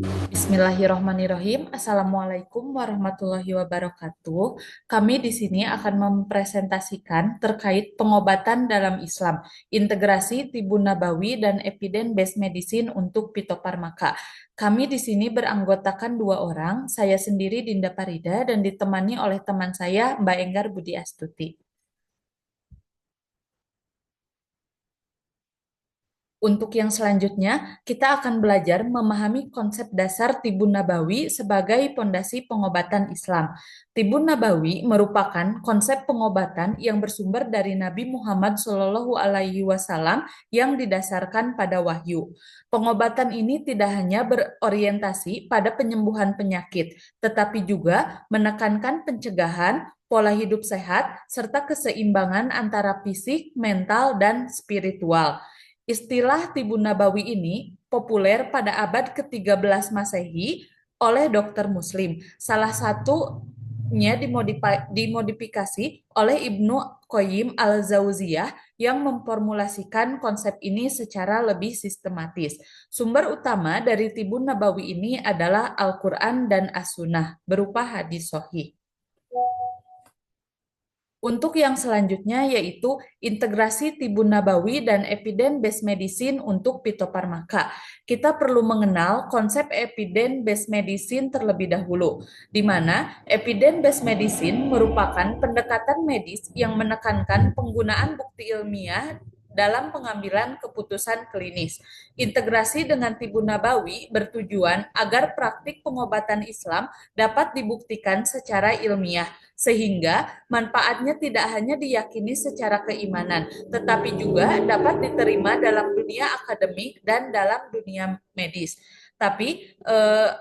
Bismillahirrahmanirrahim. Assalamualaikum warahmatullahi wabarakatuh. Kami di sini akan mempresentasikan terkait pengobatan dalam Islam, integrasi tibun nabawi dan evidence-based medicine untuk pitofarmaka. Kami di sini beranggotakan dua orang, saya sendiri Dinda Parida dan ditemani oleh teman saya Mbak Enggar Budi Astuti. Untuk yang selanjutnya, kita akan belajar memahami konsep dasar Tibun Nabawi sebagai pondasi pengobatan Islam. Tibun Nabawi merupakan konsep pengobatan yang bersumber dari Nabi Muhammad SAW yang didasarkan pada wahyu. Pengobatan ini tidak hanya berorientasi pada penyembuhan penyakit, tetapi juga menekankan pencegahan, pola hidup sehat, serta keseimbangan antara fisik, mental, dan spiritual. Istilah Tibun Nabawi ini populer pada abad ke-13 Masehi oleh dokter Muslim. Salah satunya dimodifikasi oleh Ibnu Qayyim al-Jauziyah yang memformulasikan konsep ini secara lebih sistematis. Sumber utama dari Tibun Nabawi ini adalah Al-Quran dan As-Sunnah berupa hadis sahih. Untuk yang selanjutnya yaitu integrasi tibun nabawi dan evidence-based medicine untuk pitofarmaka. Kita perlu mengenal konsep evidence-based medicine terlebih dahulu, di mana evidence-based medicine merupakan pendekatan medis yang menekankan penggunaan bukti ilmiah dalam pengambilan keputusan klinis. Integrasi dengan tibun nabawi bertujuan agar praktik pengobatan Islam dapat dibuktikan secara ilmiah, sehingga manfaatnya tidak hanya diyakini secara keimanan, tetapi juga dapat diterima dalam dunia akademik dan dalam dunia medis. Tapi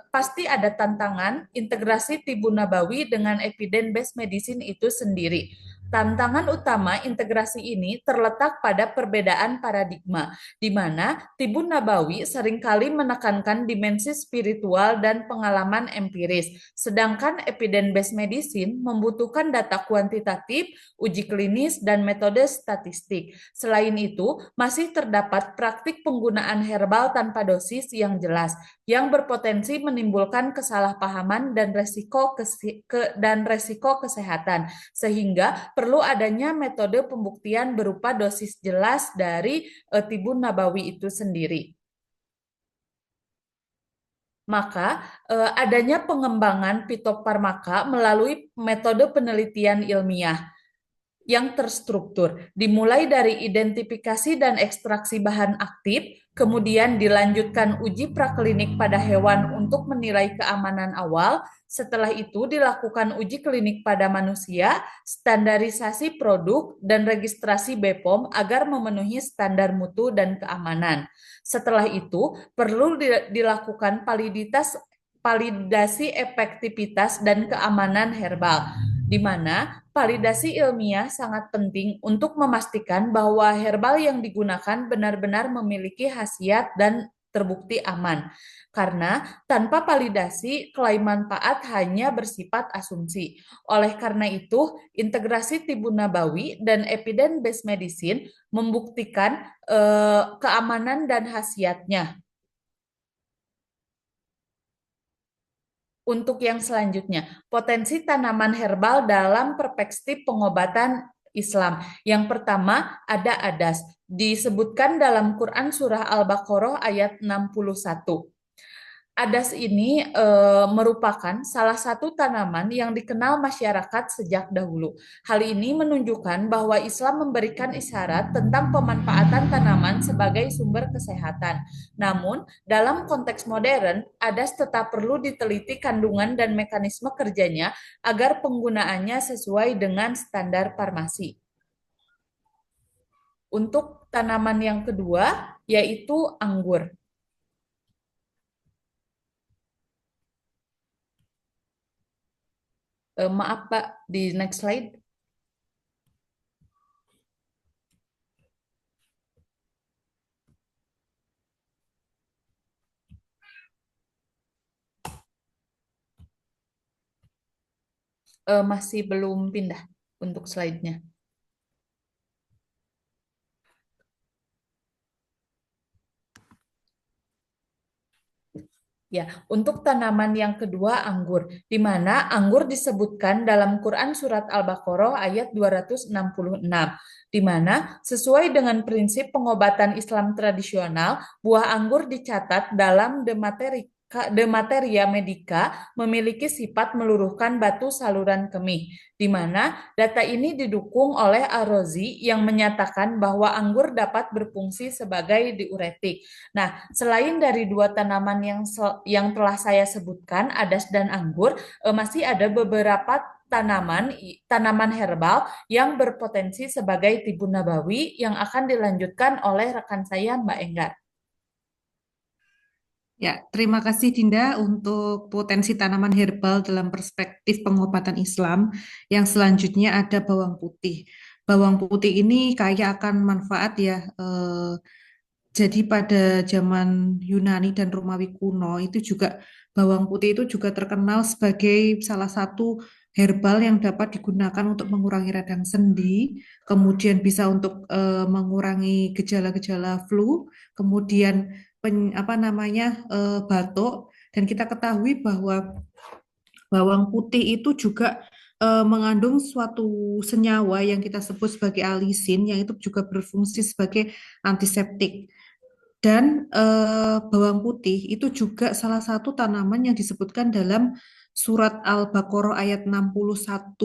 pasti ada tantangan integrasi tibun nabawi dengan evidence-based medicine itu sendiri. Tantangan utama integrasi ini terletak pada perbedaan paradigma, di mana Tibun Nabawi seringkali menekankan dimensi spiritual dan pengalaman empiris, sedangkan evidence-based medicine membutuhkan data kuantitatif, uji klinis, dan metode statistik. Selain itu, masih terdapat praktik penggunaan herbal tanpa dosis yang jelas, yang berpotensi menimbulkan kesalahpahaman dan resiko kesehatan, sehingga perlu adanya metode pembuktian berupa dosis jelas dari Tibun Nabawi itu sendiri. Maka adanya pengembangan fitofarmaka melalui metode penelitian ilmiah yang terstruktur, dimulai dari identifikasi dan ekstraksi bahan aktif, kemudian dilanjutkan uji praklinik pada hewan untuk menilai keamanan awal, setelah itu dilakukan uji klinik pada manusia, standarisasi produk, dan registrasi BPOM agar memenuhi standar mutu dan keamanan. Setelah itu, perlu dilakukan validasi efektivitas dan keamanan herbal, di mana validasi ilmiah sangat penting untuk memastikan bahwa herbal yang digunakan benar-benar memiliki khasiat dan terbukti aman. Karena tanpa validasi, klaim manfaat hanya bersifat asumsi. Oleh karena itu, integrasi tibun nabawi dan evidence-based medicine membuktikan keamanan dan khasiatnya. Untuk yang selanjutnya, potensi tanaman herbal dalam perspektif pengobatan Islam. Yang pertama ada adas. Disebutkan dalam Quran surah Al-Baqarah ayat 61. Adas ini merupakan salah satu tanaman yang dikenal masyarakat sejak dahulu. Hal ini menunjukkan bahwa Islam memberikan isyarat tentang pemanfaatan tanaman sebagai sumber kesehatan. Namun, dalam konteks modern, adas tetap perlu diteliti kandungan dan mekanisme kerjanya agar penggunaannya sesuai dengan standar farmasi. Untuk tanaman yang kedua, yaitu anggur. Maaf Pak, di next slide. Masih belum pindah untuk slide-nya. Ya, untuk tanaman yang kedua anggur, di mana anggur disebutkan dalam Quran Surat Al-Baqarah ayat 266, di mana sesuai dengan prinsip pengobatan Islam tradisional, buah anggur dicatat dalam De Materia Medica memiliki sifat meluruhkan batu saluran kemih, di mana data ini didukung oleh Ar-Razi yang menyatakan bahwa anggur dapat berfungsi sebagai diuretik. Nah, selain dari dua tanaman yang telah saya sebutkan, adas dan anggur, masih ada beberapa tanaman herbal yang berpotensi sebagai tibun nabawi yang akan dilanjutkan oleh rekan saya Mbak Enggar. Ya, terima kasih Dinda untuk potensi tanaman herbal dalam perspektif pengobatan Islam. Yang selanjutnya ada bawang putih. Bawang putih ini kaya akan manfaat ya. Jadi pada zaman Yunani dan Romawi kuno itu juga bawang putih itu juga terkenal sebagai salah satu herbal yang dapat digunakan untuk mengurangi radang sendi, kemudian bisa untuk mengurangi gejala-gejala flu, kemudian apa namanya batuk, dan kita ketahui bahwa bawang putih itu juga mengandung suatu senyawa yang kita sebut sebagai alisin yang itu juga berfungsi sebagai antiseptik. Dan bawang putih itu juga salah satu tanaman yang disebutkan dalam surat Al-Baqarah ayat 61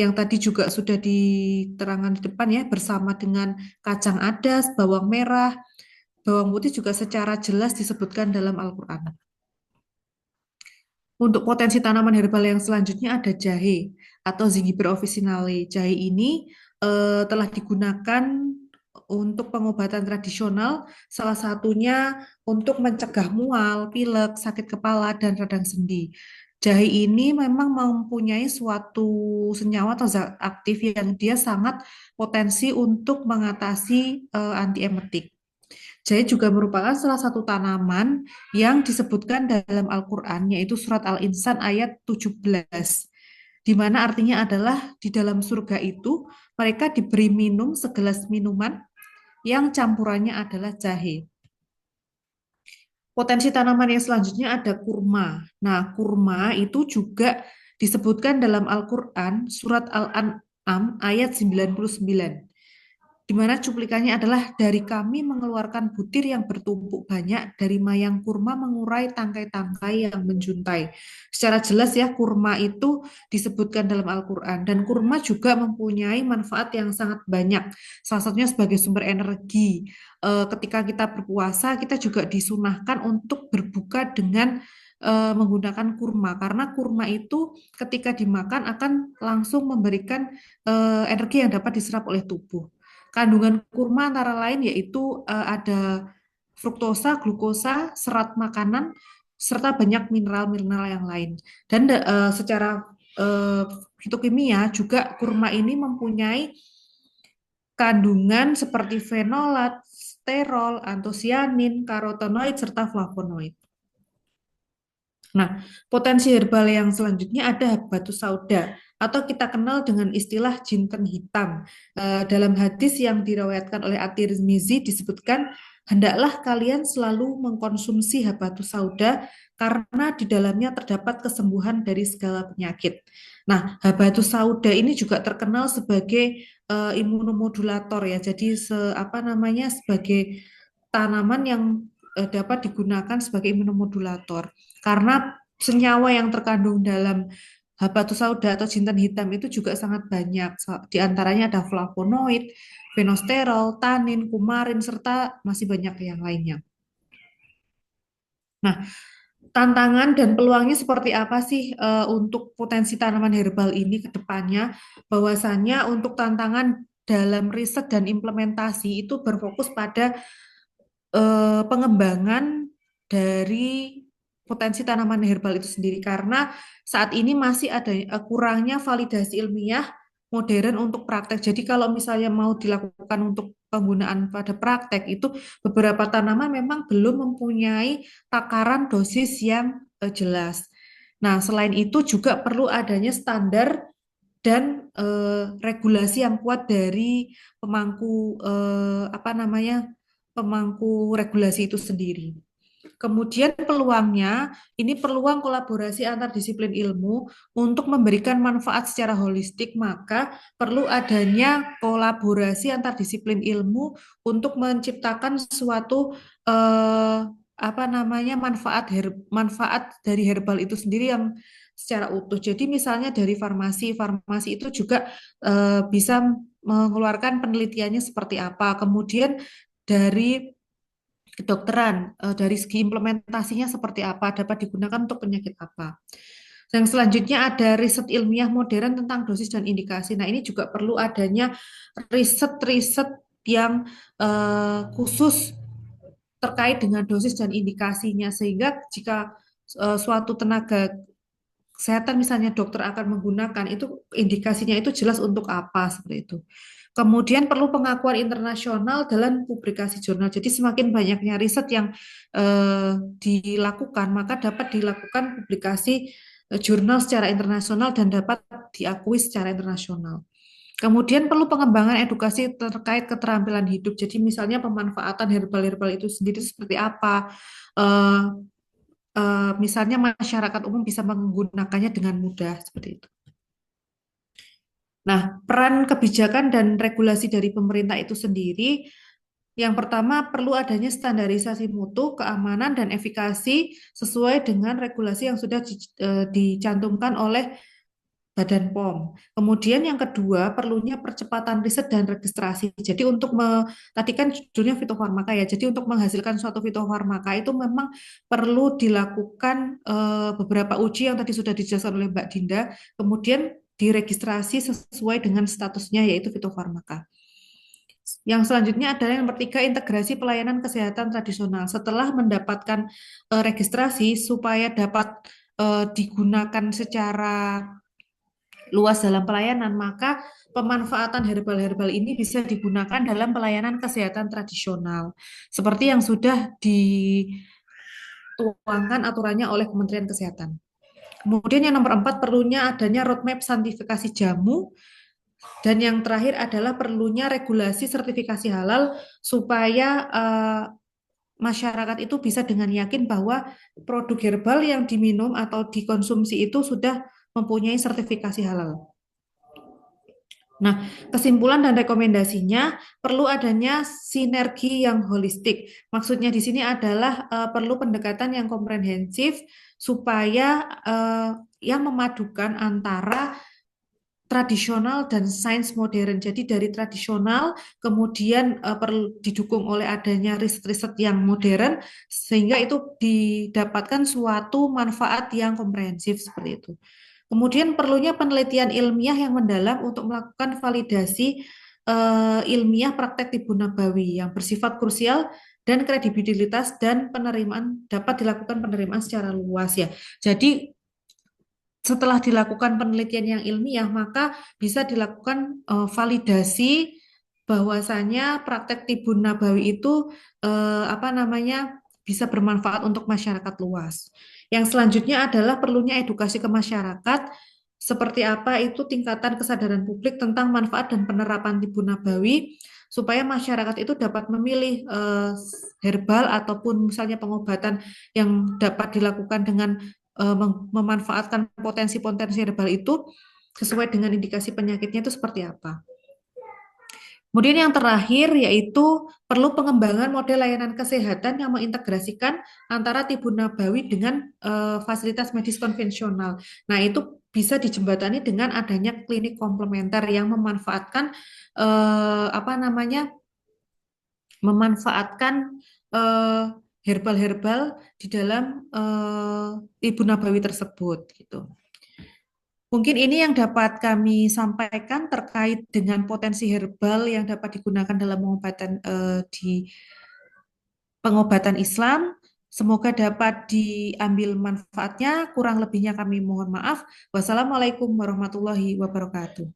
yang tadi juga sudah diterangkan di depan ya bersama dengan kacang adas, bawang merah, bawang putih juga secara jelas disebutkan dalam Al-Quran. Untuk potensi tanaman herbal yang selanjutnya ada jahe atau Zingiber officinale. Jahe ini telah digunakan untuk pengobatan tradisional, salah satunya untuk mencegah mual, pilek, sakit kepala, dan radang sendi. Jahe ini memang mempunyai suatu senyawa atau zat aktif yang dia sangat potensi untuk mengatasi antiemetik. Jahe juga merupakan salah satu tanaman yang disebutkan dalam Al-Quran, yaitu surat Al-Insan ayat 17, di mana artinya adalah di dalam surga itu mereka diberi minum segelas minuman yang campurannya adalah jahe. Potensi tanaman yang selanjutnya ada kurma. Nah, kurma itu juga disebutkan dalam Al-Quran surat Al-An'am ayat 99, di mana cuplikannya adalah dari kami mengeluarkan butir yang bertumpuk banyak dari mayang kurma mengurai tangkai-tangkai yang menjuntai. Secara jelas ya kurma itu disebutkan dalam Al-Quran dan kurma juga mempunyai manfaat yang sangat banyak. Salah satunya sebagai sumber energi. Ketika kita berpuasa kita juga disunahkan untuk berbuka dengan menggunakan kurma karena kurma itu ketika dimakan akan langsung memberikan energi yang dapat diserap oleh tubuh. Kandungan kurma antara lain yaitu ada fruktosa, glukosa, serat makanan, serta banyak mineral-mineral yang lain. Dan secara fitokimia juga kurma ini mempunyai kandungan seperti fenolat, sterol, antosianin, karotenoid, serta flavonoid. Nah, potensi herbal yang selanjutnya ada batu sauda atau kita kenal dengan istilah jinten hitam. Dalam hadis yang diriwayatkan oleh At-Tirmizi disebutkan, hendaklah kalian selalu mengkonsumsi habatus sauda karena di dalamnya terdapat kesembuhan dari segala penyakit. Nah, habatus sauda ini juga terkenal sebagai imunomodulator ya. Jadi apa namanya sebagai tanaman yang dapat digunakan sebagai imunomodulator karena senyawa yang terkandung dalam habatus sauda atau jintan hitam itu juga sangat banyak. Di antaranya ada flavonoid, fenosterol, tanin, kumarin, serta masih banyak yang lainnya. Nah, tantangan dan peluangnya seperti apa sih untuk potensi tanaman herbal ini ke depannya? Bahwasannya untuk tantangan dalam riset dan implementasi itu berfokus pada pengembangan dari potensi tanaman herbal itu sendiri karena saat ini masih ada kurangnya validasi ilmiah modern untuk praktek. Jadi kalau misalnya mau dilakukan untuk penggunaan pada praktek itu beberapa tanaman memang belum mempunyai takaran dosis yang jelas. Nah, selain itu juga perlu adanya standar dan regulasi yang kuat dari pemangku apa namanya pemangku regulasi itu sendiri. Kemudian peluangnya, ini peluang kolaborasi antar disiplin ilmu untuk memberikan manfaat secara holistik, maka perlu adanya kolaborasi antar disiplin ilmu untuk menciptakan suatu apa namanya manfaat dari herbal itu sendiri yang secara utuh. Jadi misalnya dari farmasi, farmasi itu juga bisa mengeluarkan penelitiannya seperti apa. Kemudian dari kedokteran, dari segi implementasinya seperti apa, dapat digunakan untuk penyakit apa. Yang selanjutnya ada riset ilmiah modern tentang dosis dan indikasi. Nah, ini juga perlu adanya riset-riset yang khusus terkait dengan dosis dan indikasinya, sehingga jika suatu tenaga kesehatan misalnya dokter akan menggunakan itu indikasinya itu jelas untuk apa seperti itu. Kemudian perlu pengakuan internasional dalam publikasi jurnal. Jadi semakin banyaknya riset yang dilakukan, maka dapat dilakukan publikasi jurnal secara internasional dan dapat diakui secara internasional. Kemudian perlu pengembangan edukasi terkait keterampilan hidup. Jadi misalnya pemanfaatan herbal-herbal itu sendiri seperti apa. Eh, Misalnya masyarakat umum bisa menggunakannya dengan mudah seperti itu. Nah, peran kebijakan dan regulasi dari pemerintah itu sendiri, yang pertama perlu adanya standarisasi mutu, keamanan, dan efikasi sesuai dengan regulasi yang sudah dicantumkan oleh Badan POM. Kemudian yang kedua, perlunya percepatan riset dan registrasi. Jadi tadi kan judulnya fitofarmaka ya. Jadi untuk menghasilkan suatu fitofarmaka itu memang perlu dilakukan beberapa uji yang tadi sudah dijelaskan oleh Mbak Dinda. Kemudian diregistrasi sesuai dengan statusnya yaitu fitofarmaka. Yang selanjutnya adalah yang ketiga, integrasi pelayanan kesehatan tradisional. Setelah mendapatkan registrasi supaya dapat digunakan secara luas dalam pelayanan, maka pemanfaatan herbal-herbal ini bisa digunakan dalam pelayanan kesehatan tradisional, seperti yang sudah dituangkan aturannya oleh Kementerian Kesehatan. Kemudian yang nomor 4, perlunya adanya roadmap santifikasi jamu. Dan yang terakhir adalah perlunya regulasi sertifikasi halal supaya masyarakat itu bisa dengan yakin bahwa produk herbal yang diminum atau dikonsumsi itu sudah mempunyai sertifikasi halal. Nah, kesimpulan dan rekomendasinya perlu adanya sinergi yang holistik. Maksudnya di sini adalah perlu pendekatan yang komprehensif supaya yang memadukan antara tradisional dan sains modern. Jadi dari tradisional kemudian perlu didukung oleh adanya riset-riset yang modern sehingga itu didapatkan suatu manfaat yang komprehensif seperti itu. Kemudian perlunya penelitian ilmiah yang mendalam untuk melakukan validasi ilmiah praktek tibu nabawi yang bersifat krusial dan kredibilitas dan penerimaan dapat dilakukan penerimaan secara luas ya. Jadi setelah dilakukan penelitian yang ilmiah, maka bisa dilakukan validasi bahwasanya praktek tibun nabawi itu apa namanya bisa bermanfaat untuk masyarakat luas. Yang selanjutnya adalah perlunya edukasi ke masyarakat seperti apa itu tingkatan kesadaran publik tentang manfaat dan penerapan tibun nabawi supaya masyarakat itu dapat memilih herbal ataupun misalnya pengobatan yang dapat dilakukan dengan memanfaatkan potensi-potensi herbal itu sesuai dengan indikasi penyakitnya itu seperti apa. Kemudian yang terakhir yaitu perlu pengembangan model layanan kesehatan yang mengintegrasikan antara tibun nabawi dengan fasilitas medis konvensional. Nah, itu bisa dijembatani dengan adanya klinik komplementer yang memanfaatkan apa namanya? Memanfaatkan herbal-herbal di dalam tibun nabawi tersebut gitu. Mungkin ini yang dapat kami sampaikan terkait dengan potensi herbal yang dapat digunakan dalam di pengobatan Islam. Semoga dapat diambil manfaatnya. Kurang lebihnya kami mohon maaf. Wassalamualaikum warahmatullahi wabarakatuh.